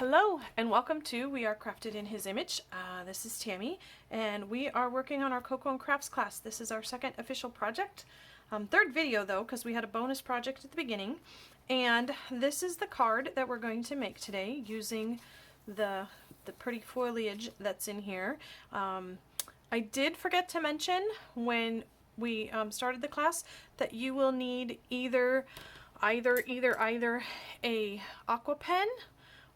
Hello and welcome to We Are Crafted in His Image. This is Tammy and we are working on our Coco and Crafts class. This is our second official project. Third video though, because we had a bonus project at the beginning. And this is the card that we're going to make today using the pretty foliage that's in here. I did forget to mention when we started the class that you will need either a aqua pen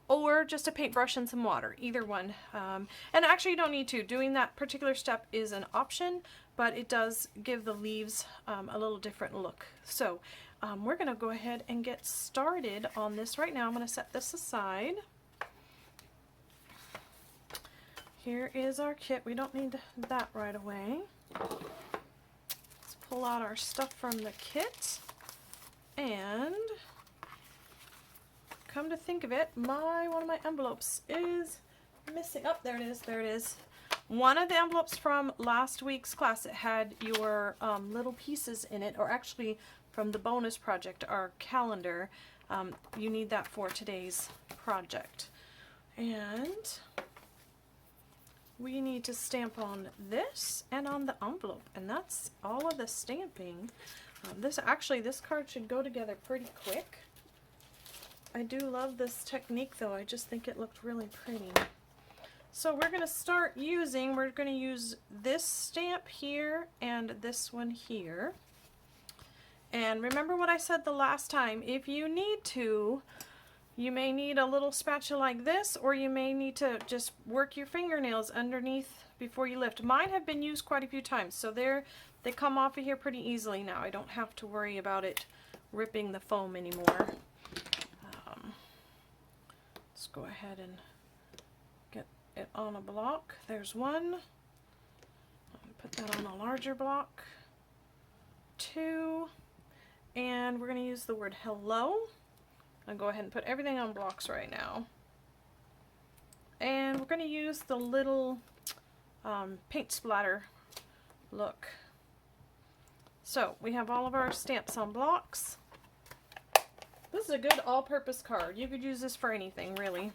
or just a paintbrush and some water, either one. And actually you don't need to. Doing that particular step is an option, but it does give the leaves a little different look. So we're gonna go ahead and get started on this right now. I'm gonna set this aside. Here is our kit. We don't need that right away. Let's pull out our stuff from the kit. And come to think of it, one of my envelopes is missing. Oh, there it is, there it is. One of the envelopes from last week's class, it had your little pieces in it, or actually from the bonus project, our calendar. You need that for today's project. And we need to stamp on this and on the envelope, and that's all of the stamping. This card should go together pretty quick. I do love this technique though. I just think it looked really pretty. So we're going to use this stamp here and this one here. And remember what I said the last time, if you need to, you may need a little spatula like this, or you may need to just work your fingernails underneath before you lift. Mine have been used quite a few times, so they come off of here pretty easily now. I don't have to worry about it ripping the foam anymore. Let's go ahead and get it on a block. There's one. Put that on a larger block. Two. And we're going to use the word hello. I'll go ahead and put everything on blocks right now. And we're going to use the little paint splatter look. So we have all of our stamps on blocks. This is a good all-purpose card. You could use this for anything, really.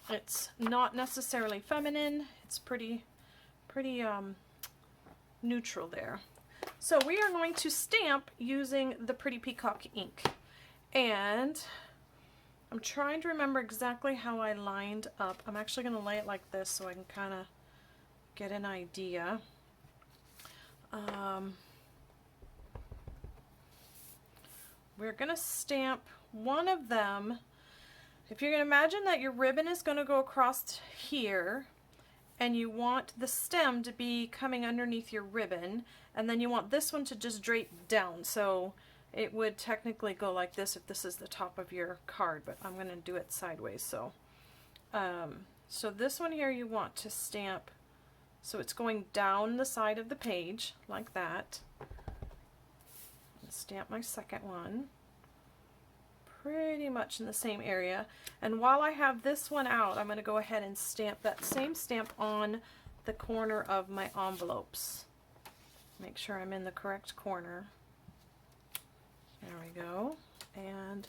It's not necessarily feminine. It's pretty neutral there. So we are going to stamp using the Pretty Peacock ink. And I'm trying to remember exactly how I lined up. I'm actually going to lay it like this so I can kind of get an idea. We're going to stamp one of them. If you're going to imagine that your ribbon is going to go across here, and you want the stem to be coming underneath your ribbon, and then you want this one to just drape down. So it would technically go like this if this is the top of your card, but I'm going to do it sideways. So, so this one here you want to stamp so it's going down the side of the page like that. Stamp my second one pretty much in the same area, and while I have this one out, I'm going to go ahead and stamp that same stamp on the corner of my envelopes. Make sure I'm in the correct corner. There we go. And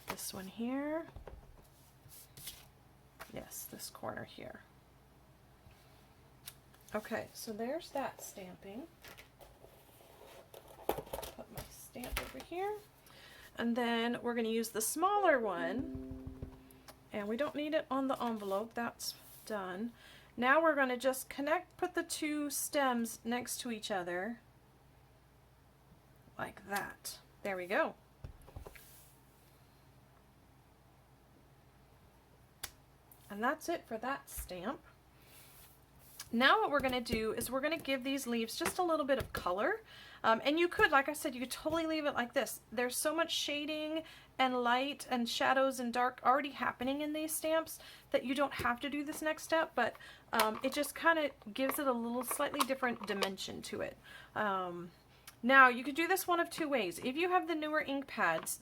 this one here. Yes, this corner here. Okay, so there's that stamping. Put my stamp over here, and then we're going to use the smaller one, and we don't need it on the envelope. That's done. Now we're going to just put the two stems next to each other like that. There we go. And that's it for that stamp. Now what we're going to do is we're going to give these leaves just a little bit of color. And you could, like I said, you could totally leave it like this. There's so much shading and light and shadows and dark already happening in these stamps that you don't have to do this next step, but it just kind of gives it a little slightly different dimension to it. Now you could do this one of two ways. If you have the newer ink pads,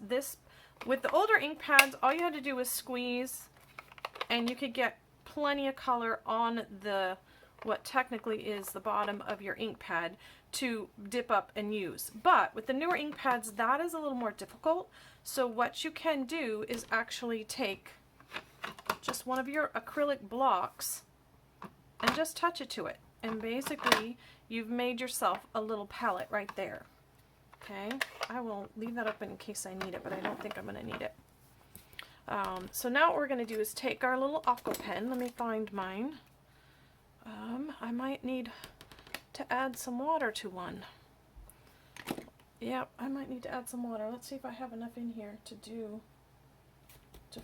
with the older ink pads, all you had to do was squeeze and you could get plenty of color on what technically is the bottom of your ink pad to dip up and use. But with the newer ink pads, that is a little more difficult. So what you can do is actually take just one of your acrylic blocks and just touch it to it. And basically, you've made yourself a little palette right there. Okay, I will leave that open in case I need it, but I don't think I'm going to need it. So now what we're going to do is take our little aqua pen. Let me find mine. I might need to add some water to one. Yep, I might need to add some water. Let's see if I have enough in here to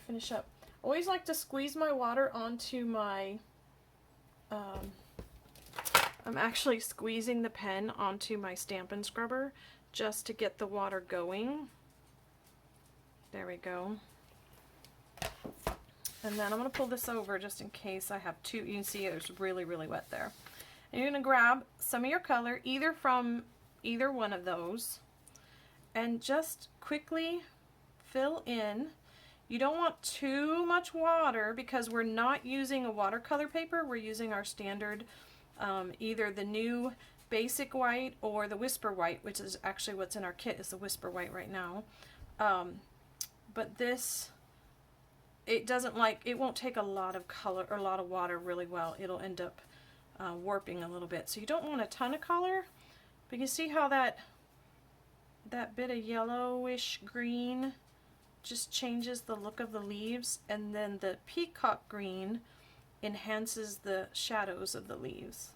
finish up. I always like to squeeze my water onto my, I'm actually squeezing the pen onto my Stampin' Scrubber just to get the water going. There we go. And then I'm going to pull this over just in case I have two. You can see it's really, really wet there. And you're going to grab some of your color, either from either one of those, and just quickly fill in. You don't want too much water because we're not using a watercolor paper. We're using our standard, either the new basic white or the Whisper White, which is actually what's in our kit is the Whisper White right now. But this, it won't take a lot of color or a lot of water really well. It'll end up warping a little bit. So you don't want a ton of color, but you see how that bit of yellowish green just changes the look of the leaves, and then the peacock green enhances the shadows of the leaves.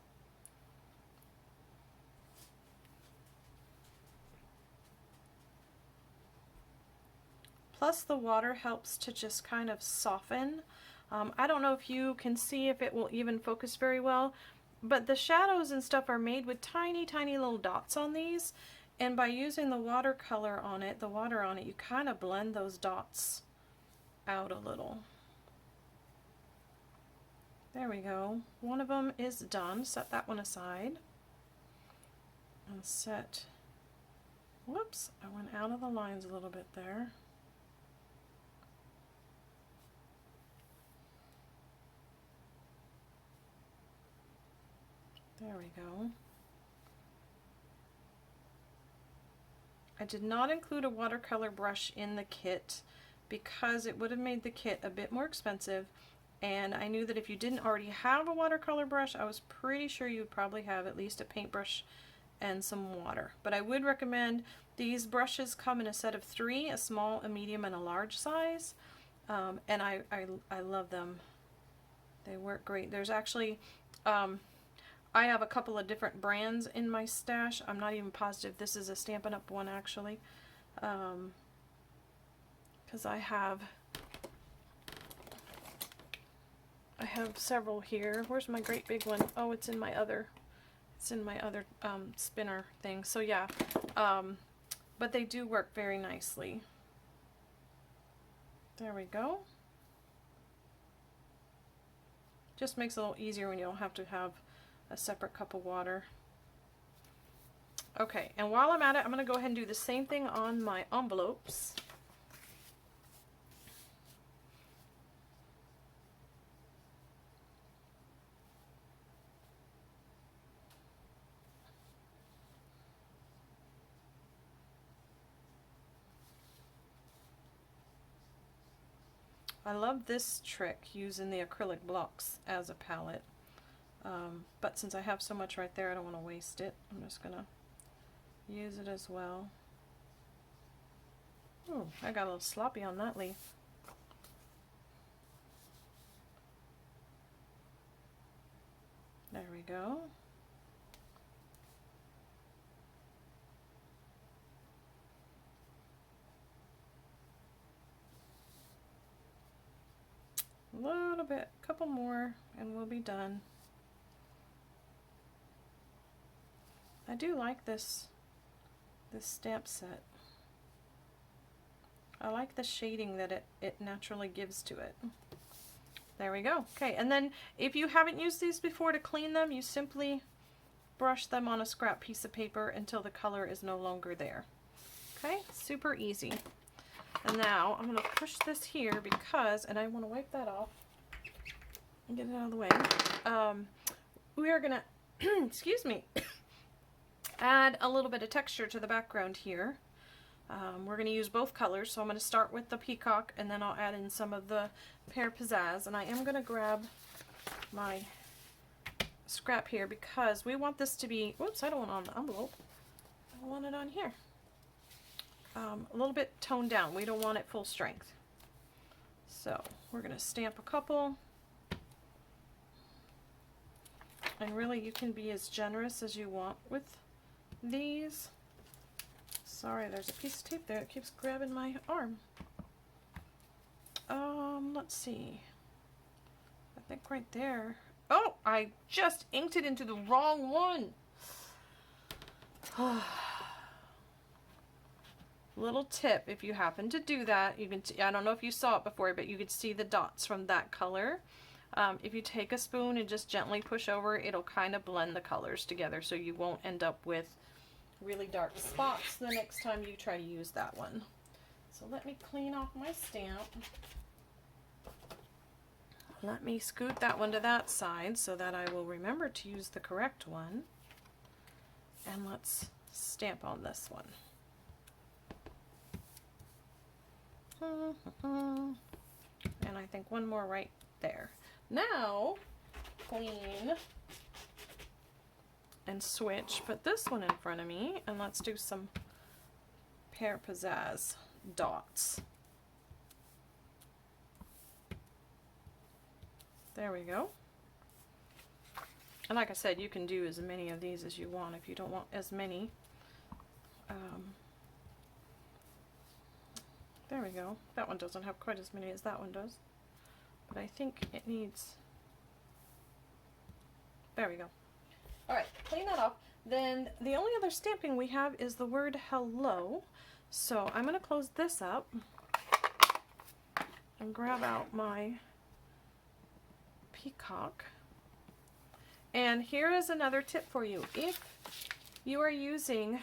Plus the water helps to just kind of soften. I don't know if you can see if it will even focus very well, but the shadows and stuff are made with tiny, tiny little dots on these. And by using the watercolor on it, the water on it, you kind of blend those dots out a little. There we go. One of them is done. Set that one aside. And set, whoops, I went out of the lines a little bit there. There we go. I did not include a watercolor brush in the kit because it would have made the kit a bit more expensive, and I knew that if you didn't already have a watercolor brush, I was pretty sure you would probably have at least a paintbrush and some water. But I would recommend, these brushes come in a set of 3, a small, a medium, and a large size, and I love them. They work great. There's actually, I have a couple of different brands in my stash. I'm not even positive this is a Stampin' Up! One actually, because I have several here. Where's my great big one? Oh, it's in my other spinner thing. So yeah, but they do work very nicely. There we go. Just makes it a little easier when you don't have to have a separate cup of water. Okay, and while I'm at it, I'm going to go ahead and do the same thing on my envelopes. I love this trick, using the acrylic blocks as a palette. But since I have so much right there, I don't want to waste it. I'm just going to use it as well. Oh, I got a little sloppy on that leaf. There we go. A little bit, a couple more, and we'll be done. I do like this stamp set. I like the shading that it naturally gives to it. There we go. Okay, and then if you haven't used these before, to clean them, you simply brush them on a scrap piece of paper until the color is no longer there. Okay, super easy. And now I'm going to push this here because, and I want to wipe that off and get it out of the way. We are going to, excuse me, add a little bit of texture to the background here. We're going to use both colors, so I'm going to start with the peacock and then I'll add in some of the Pear Pizzazz. And I am going to grab my scrap here because we want this to be, whoops, I don't want it on the envelope. I want it on here. A little bit toned down. We don't want it full strength. So we're going to stamp a couple. And really you can be as generous as you want with these. Sorry, there's a piece of tape there that keeps grabbing my arm. Let's see. I think right there. Oh, I just inked it into the wrong one. Little tip, if you happen to do that, you can, I don't know if you saw it before, but you could see the dots from that color. If you take a spoon and just gently push over, it'll kind of blend the colors together so you won't end up with really dark spots the next time you try to use that one. So let me clean off my stamp. Let me scoot that one to that side so that I will remember to use the correct one. And let's stamp on this one. And I think one more right there. Now, clean and switch, put this one in front of me, and let's do some Pear Pizzazz dots. There we go. And like I said, you can do as many of these as you want if you don't want as many. There we go. That one doesn't have quite as many as that one does. But I think it needs... There we go. Alright, clean that off. Then the only other stamping we have is the word hello. So I'm going to close this up and grab out my peacock. And here is another tip for you. If you are using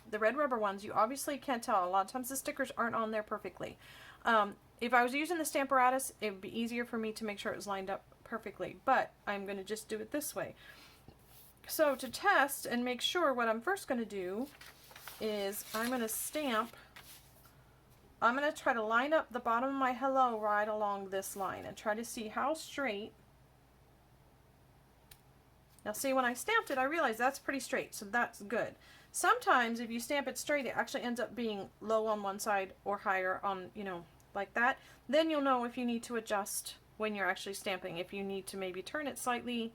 the red rubber ones, you obviously can't tell. A lot of times the stickers aren't on there perfectly. If I was using the Stamparatus, it would be easier for me to make sure it was lined up perfectly, but I'm going to just do it this way. So to test and make sure, what I'm first going to do is I'm going to stamp. I'm going to try to line up the bottom of my hello right along this line and try to see how straight. Now see, when I stamped it, I realized that's pretty straight, so that's good. Sometimes if you stamp it straight, it actually ends up being low on one side or higher on, you know, like that. Then you'll know if you need to adjust when you're actually stamping, if you need to maybe turn it slightly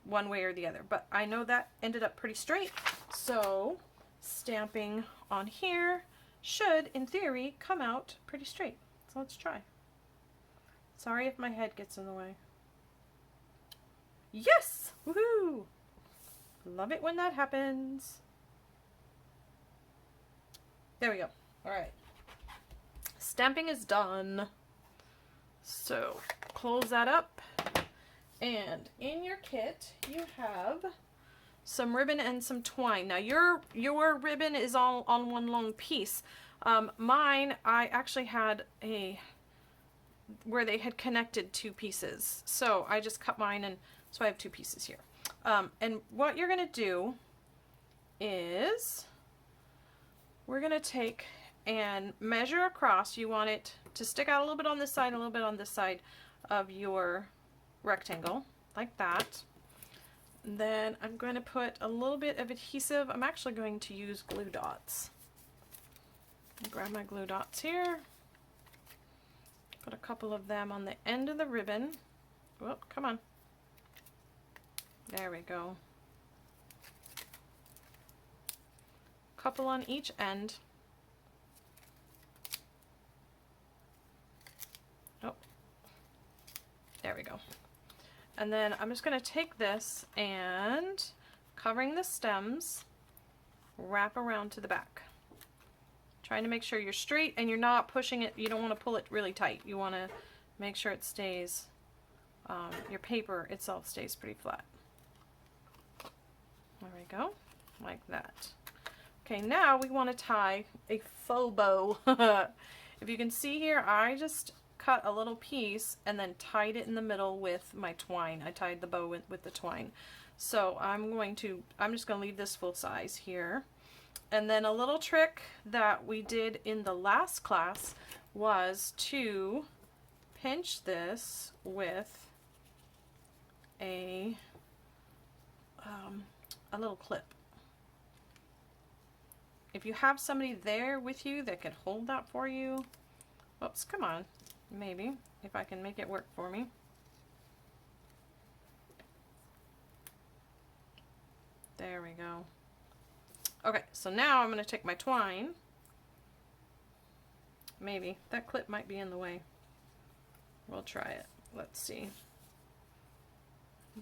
one way or the other. But I know that ended up pretty straight, so stamping on here should, in theory, come out pretty straight. So let's try. Sorry if my head gets in the way. Yes! Woohoo! Love it when that happens. There we go. Alright. Stamping is done. So, close that up. And in your kit, you have some ribbon and some twine. Now, your ribbon is all on one long piece. Mine, I actually had where they had connected two pieces. So, I just cut mine, and so I have two pieces here. And what you're going to do is we're going to take and measure across. You want it to stick out a little bit on this side, a little bit on this side of your rectangle, like that. And then I'm going to put a little bit of adhesive. I'm actually going to use glue dots. Grab my glue dots here. Put a couple of them on the end of the ribbon. Whoop, come on. There we go. Couple on each end. Oh, there we go. And then I'm just going to take this and, covering the stems, wrap around to the back. Trying to make sure you're straight and you're not pushing it. You don't want to pull it really tight. You want to make sure it stays, your paper itself stays pretty flat. There we go, like that. Okay, now we want to tie a faux bow. If you can see here, I just cut a little piece and then tied it in the middle with my twine. I tied the bow with the twine. So I'm just going to leave this full size here. And then a little trick that we did in the last class was to pinch this with a little clip. If you have somebody there with you that can hold that for you, whoops, come on, maybe, if I can make it work for me. There we go. Okay, so now I'm going to take my twine. Maybe. That clip might be in the way. We'll try it. Let's see.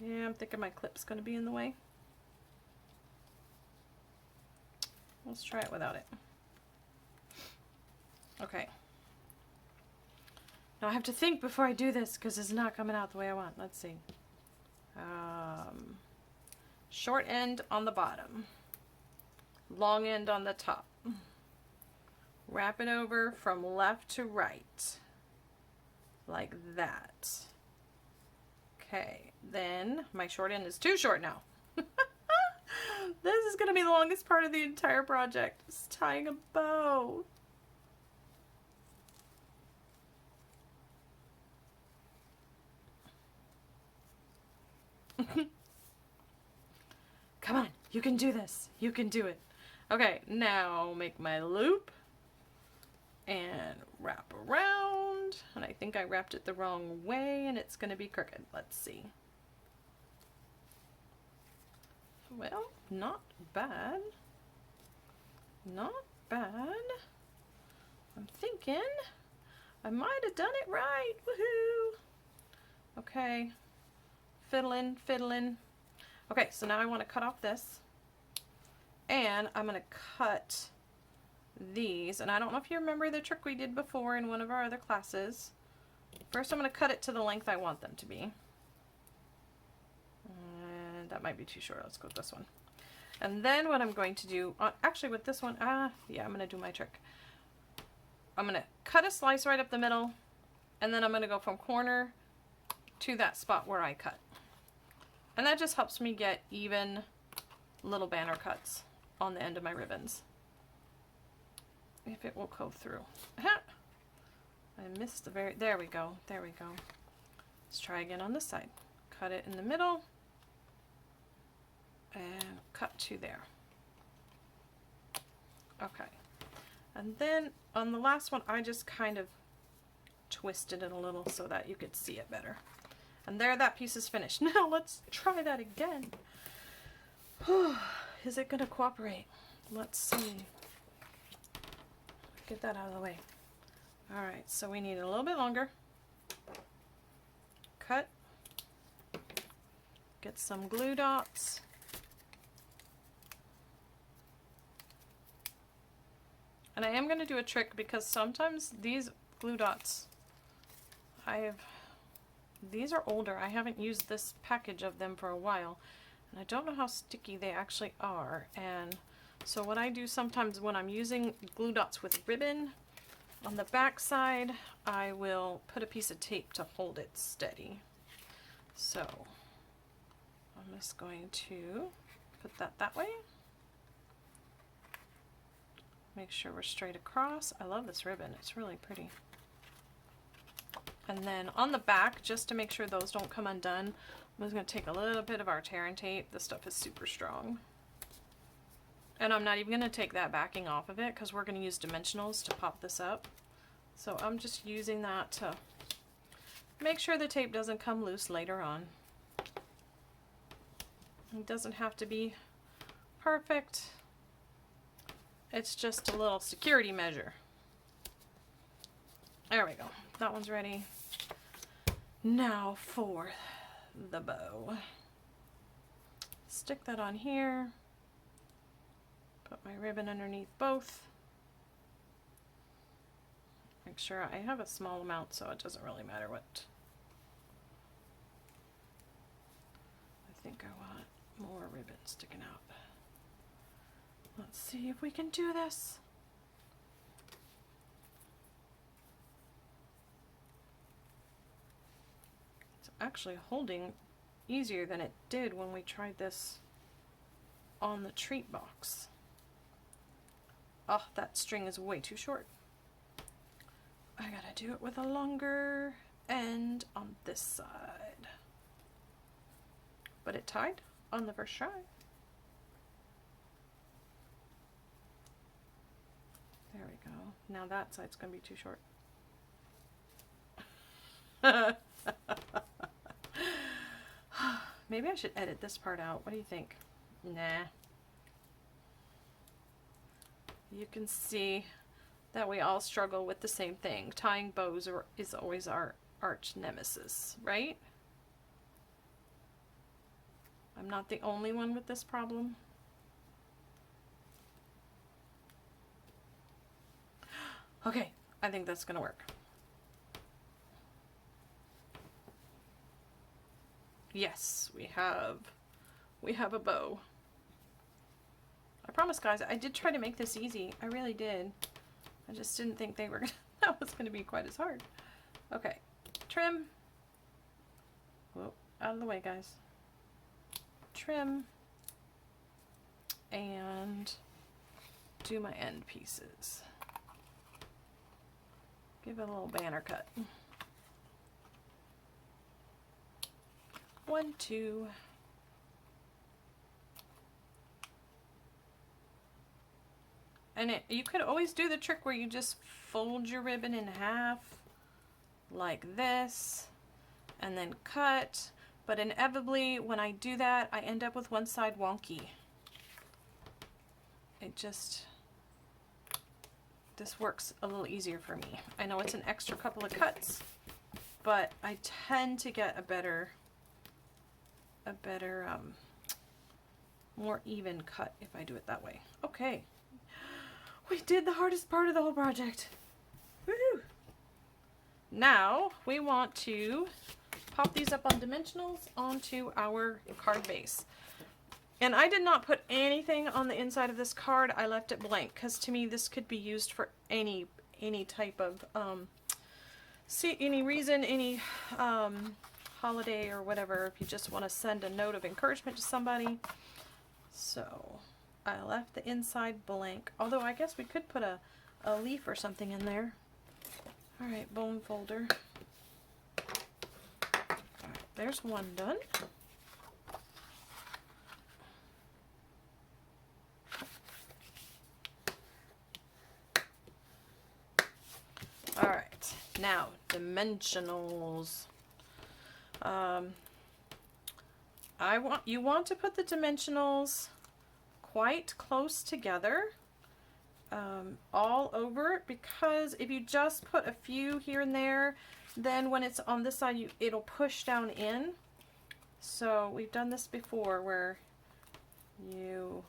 Yeah, I'm thinking my clip's going to be in the way. Let's try it without it. Okay. Now I have to think before I do this because it's not coming out the way I want. Let's see. Short end on the bottom. Long end on the top. Wrap it over from left to right. Like that. Okay, then my short end is too short now. This is going to be the longest part of the entire project. It's tying a bow. Come on, you can do this. You can do it. Okay, now make my loop and wrap around. And I think I wrapped it the wrong way and it's going to be crooked. Let's see. Well, not bad. Not bad. I'm thinking I might have done it right. Woohoo! Okay. Fiddling, fiddling. Okay, so now I want to cut off this. And I'm going to cut these. And I don't know if you remember the trick we did before in one of our other classes. First I'm going to cut it to the length I want them to be. And that might be too short. Let's go with this one. And then what I'm going to do, actually with this one, yeah, I'm going to do my trick. I'm going to cut a slice right up the middle. And then I'm going to go from corner to that spot where I cut. And that just helps me get even little banner cuts on the end of my ribbons. If it will go through. I missed the very, there we go, there we go. Let's try again on this side. Cut it in the middle and cut to there. Okay. And then on the last one, I just kind of twisted it a little so that you could see it better. And there, that piece is finished. Now let's try that again. Is it going to cooperate? Let's see. Get that out of the way. Alright, so we need it a little bit longer. Cut. Get some glue dots. And I am going to do a trick because sometimes these glue dots, these are older. I haven't used this package of them for a while. And I don't know how sticky they actually are. And so what I do sometimes when I'm using glue dots with ribbon, on the back side, I will put a piece of tape to hold it steady. So I'm just going to put that way. Make sure we're straight across. I love this ribbon. It's really pretty. And then on the back, just to make sure those don't come undone, I'm just going to take a little bit of our tear and tape. This stuff is super strong. And I'm not even going to take that backing off of it because we're going to use dimensionals to pop this up. So I'm just using that to make sure the tape doesn't come loose later on. It doesn't have to be perfect. It's just a little security measure. There we go. That one's ready. Now for the bow. Stick that on here. Put my ribbon underneath both. Make sure I have a small amount so it doesn't really matter what. I think I want more ribbon sticking out. Let's see if we can do this. It's actually holding easier than it did when we tried this on the treat box. Oh, that string is way too short. I gotta do it with a longer end on this side. But it tied on the first try. There we go. Now that side's gonna be too short. Maybe I should edit this part out. What do you think? Nah. You can see that we all struggle with the same thing. Tying bows is always our arch nemesis, right? I'm not the only one with this problem. Okay, I think that's gonna work. Yes, we have a bow. I promise, guys, I did try to make this easy. I really did. I just didn't think that was gonna be quite as hard. Okay, trim. Whoa, out of the way, guys. Trim. And do my end pieces. Give it a little banner cut. 1, 2. And you could always do the trick where you just fold your ribbon in half like this and then cut, but inevitably when I do that I end up with one side wonky. This works a little easier for me. I know it's an extra couple of cuts, but I tend to get a better more even cut if I do it that way. Okay. We did the hardest part of the whole project. Woohoo! Now we want to pop these up on dimensionals onto our card base. And I did not put anything on the inside of this card. I left it blank because to me this could be used for any type of any reason, any holiday or whatever, if you just want to send a note of encouragement to somebody. So I left the inside blank, although I guess we could put a leaf or something in there. Alright, bone folder. Alright, there's one done. Alright, now dimensionals. You want to put the dimensionals quite close together all over it, because if you just put a few here and there, then when it's on this side it'll push down in. So we've done this before where you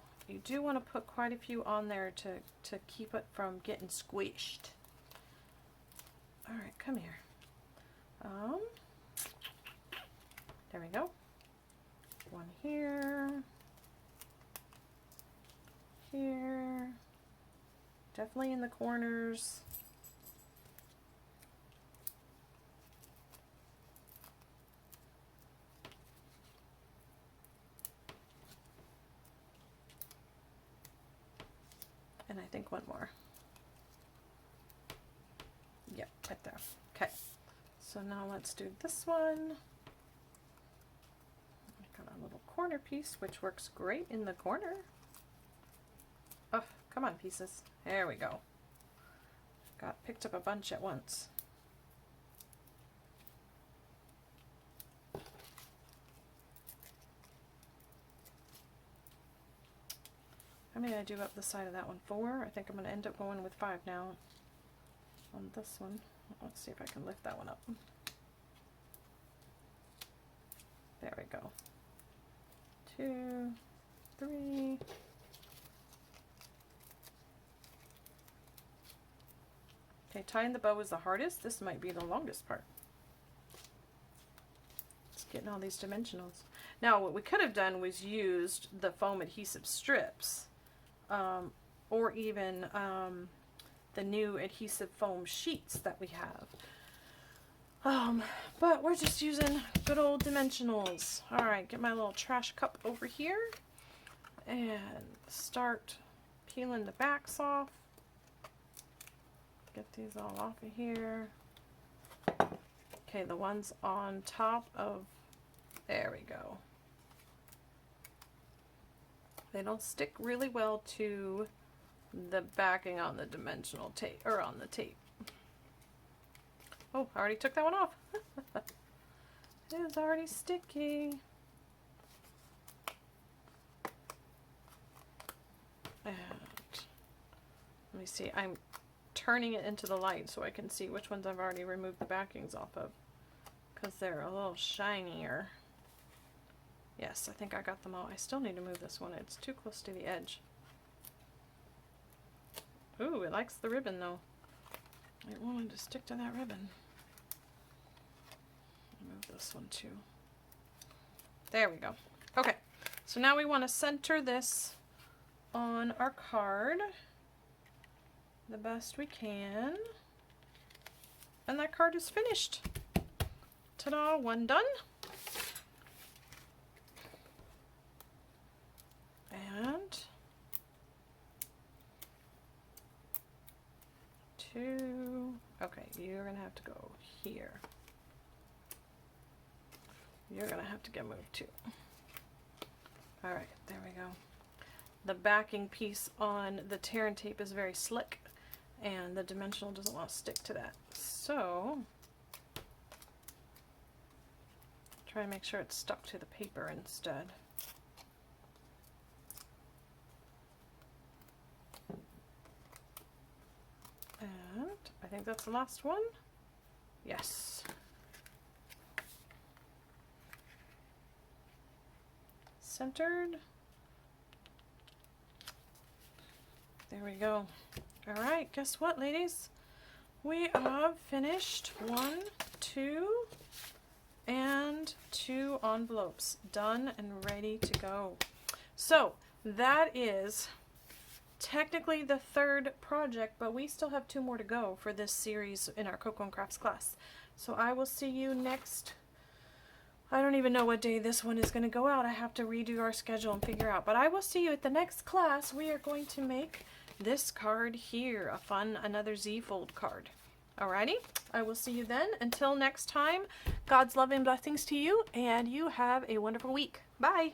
do want to put quite a few on there to keep it from getting squished. Alright, come here. There we go. One here. Here. Definitely in the corners. And I think one more. Yep, right there. Okay. So now let's do this one. Got a little corner piece, which works great in the corner. Oh, come on, pieces. There we go. Picked up a bunch at once. How many did I do up the side of that one? 4? I think I'm going to end up going with 5 now on this one. Let's see if I can lift that one up. There we go. 2, 3. Okay, tying the bow is the hardest. This might be the longest part. It's getting all these dimensionals. Now, what we could have done was used the foam adhesive strips, or even the new adhesive foam sheets that we have. But we're just using good old dimensionals. Alright, get my little trash cup over here and start peeling the backs off. Get these all off of here. Okay, the ones on top of, there we go. They don't stick really well to the backing on the dimensional tape, or on the tape. Oh, I already took that one off. It is already sticky. And let me see, I'm turning it into the light so I can see which ones I've already removed the backings off of, because they're a little shinier. Yes, I think I got them all. I still need to move this one. It's too close to the edge. Ooh, it likes the ribbon though. It wanted to stick to that ribbon. Move this one too. There we go. Okay, so now we want to center this on our card the best we can. And that card is finished. Ta-da, one done. And 2. Okay, you're gonna have to go here. You're gonna have to get moved too. All right, there we go. The backing piece on the tear and tape is very slick, and the dimensional doesn't want to stick to that. So try to make sure it's stuck to the paper instead. And I think that's the last one. Yes. Centered. There we go. All right, guess what, ladies? We have finished 1, 2, and 2 envelopes done and ready to go. So that is technically the 3rd project, but we still have 2 more to go for this series in our Coco and Crafts class. So I will see you next. I don't even know what day this one is going to go out. I have to redo our schedule and figure out. But I will see you at the next class. We are going to make this card here, a fun another Z-fold card. Alrighty, I will see you then. Until next time, God's love and blessings to you, and you have a wonderful week. Bye.